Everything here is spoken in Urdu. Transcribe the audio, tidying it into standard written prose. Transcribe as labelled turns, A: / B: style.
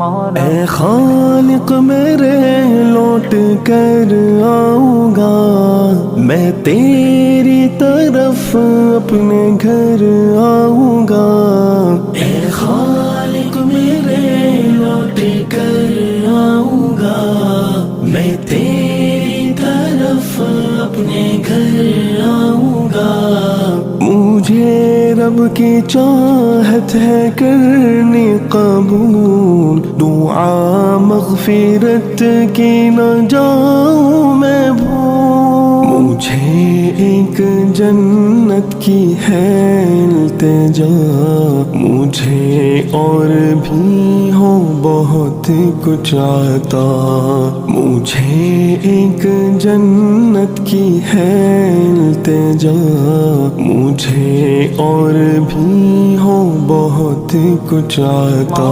A: اے خالق میرے لوٹ کر آؤں گا، میں تیری طرف اپنے گھر آؤں گا۔ اے خالق میرے لوٹ کر آؤں گا، میں تیری طرف اپنے گھر آؤں گا۔ مجھے رب کی چاہت ہے کرنی قبول، دعا مغفرت کی نہ جاؤں میں بھول۔ مجھے ایک جنت کی ہے التجا، مجھے اور بھی ہو بہت کچھ عطا۔ مجھے ایک جنت کی ہے التجا، مجھے اور بھی ہو بہت کچھ عطا۔